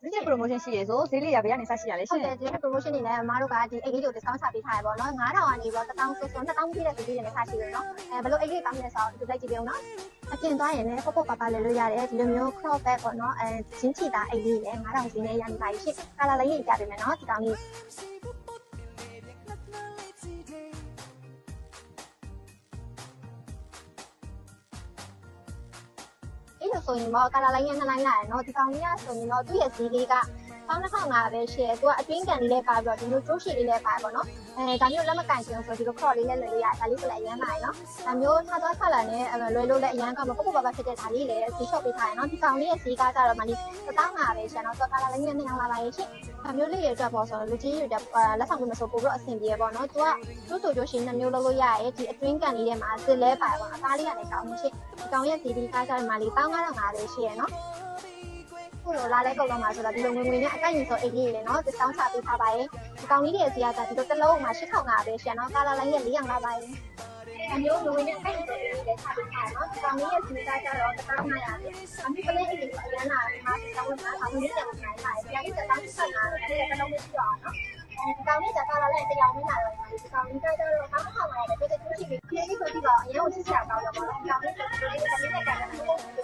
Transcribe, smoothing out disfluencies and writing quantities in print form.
ဒီ promotion ရှိရဆိုဈေးလေးရဘယ်ကနေစရှိရလဲရှင် ဟုတ်တယ်ဒီ promotion တွေနဲ့အမားတို့ကဒီအိတ်လေးကို discount ချပေးထားရပေါ့နော်9000ကနေပြီးတော့1000ဆို2000ပြည့်တဲ့ဈေးတွေနဲ့စရှိရနော်ဘယ်လိုအိတ်လေးတောင်းလဲဆိုတော့ဒီလိုက်ကြည့်ပြအောင်နော်အပြင်သွားရင်လည်းပေါ့ပါလဲလို့ရတယ်ဒီလိုမျိုး crop back ပေါ့နော်ဂျင်းချီတာအိတ်လေးလည်း9000ဈေးနဲ့ရနေပါပြီရှင့်ကာလာလေးရေးပြပေးမယ်နော်ဒီကောင်လေးဆိုရင်တော့ကာလာလိုင်းရဲ့နှစ်လိုင်းလာရယ်နော်ဒီကောင်လေးကဆိုရင်တော့သူ့ရဲ့ဈေးလေးက1500ပဲရှိတယ်သူကအတွင်းကန်လေးလည်းပါပြီးတော့ဒီလိုကျိုးရှည်လေးလည်းပါပေါ့နော်ဒါမျိုးလက်မကန်ချင်ဆိုဒီလို crop လေးလည်းလွယ်လို့ရတယ်ဒါလေးဆိုလည်းအရမ်းပါရယ်နော်ဒါမျိုးထားသွားဆက်လာနဲ့လွယ်လို့လည်းအရမ်းကောင်းမှာပေါ့ပါဖြစ်တဲ့ဒါလေးလည်းဈေးလျှော့ပေးထားရယ်နော်ဒီကောင်လေးရဲ့ဈေးကကြတော့မှဒီ1500ပဲရှင်နော်သူကကာလာလိုင်းရဲ့နှစ်ယောက်လာပါရဲ့ရှင်ဒါမျိုးလေးတွေအတွက်ပေါ့ဆိုတော့လူကြီးတွေလက်ဆောင်ပေးမဆိုပို့ပြီးတော့အဆင်ပြေပေါ့နော်သူကကျိုးဆိုကျိုးရှည်နှစ်မျိုးလုပ်လို့ရရဲဒီအတွင်းကန်လေးထဲမှာစစ်လဲပါပေါ့အသားလေးကလည်းကောင်းနေရှင်ဒီကောင်ရဲ့ဈေးလေးကကြတော့မှလေး15500ပဲရှိရယ်နော်လာလဲကုန်တော့မှာဆိုတော့ဒီလိုငွေနဲ့အကန့်ရင်ဆိုအိတ်လေးလေနော်ဒီတောင်းချပေးထားပါရဲ့ဒီကောင်လေးတွေအစီအကဒီလိုတစ်လုံးမှာ8500ပဲရှင်နော်ကာလာလိုင်းရဲ့400ပါရဲ့အမျိုးငွေနဲ့အကန့်ရင်ဆိုအိတ်လေးလည်းချပေးထားနော်ဒီကောင်လေးရဲ့စီးသားကြတော့1500ပဲအမျိုးကလေးအိတ်လေးဆိုအရန်လာဒီမှာဒီကောင်လေးကအောင်လေးတယ်ကိုနိုင်ပါတယ်ဒီကောင်လေးက1500ပဲအဲ့ဒါတစ်လုံးလေးရှိတော့နော်ဒီကောင်လေးကကာလာလိုင်းတရားဝင်လာတော့ဒီကောင်လေးကြတော့1500ပဲဒီကျိုးရှိပြီးဒီလေးဆိုပြီးတော့အရင်ကိုစစ်စရာကောင်းတော့ပေါ့နော်ဒီကောင်လေးဆိုဒီလေးနဲ့ကန်တယ်